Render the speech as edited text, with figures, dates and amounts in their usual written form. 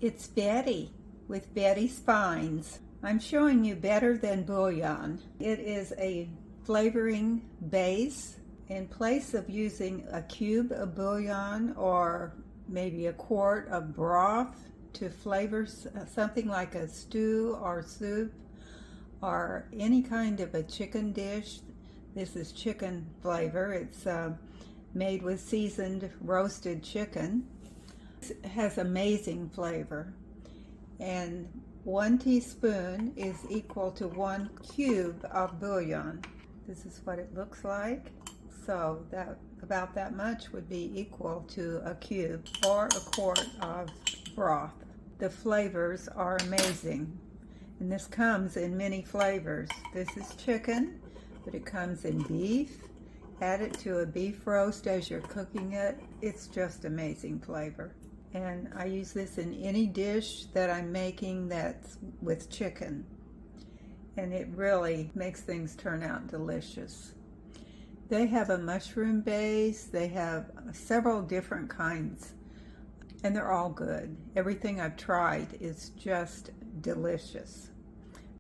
It's Betty with Betty Spines. I'm showing you Better Than Bouillon. It is a flavoring base. In place of using a cube of bouillon or maybe a quart of broth to flavor something like a stew or soup or any kind of a chicken dish, this is chicken flavor. It's made with seasoned roasted chicken. It has amazing flavor, and 1 teaspoon is equal to 1 cube of bouillon. This is what it looks like. So that about that much would be equal to a cube or a quart of broth. The flavors are amazing, and this comes in many flavors. This is chicken, but it comes in beef. Add it to a beef roast as you're cooking it. It's just amazing flavor. And I use this in any dish that I'm making that's with chicken. And it really makes things turn out delicious. They have a mushroom base. They have several different kinds. And they're all good. Everything I've tried is just delicious.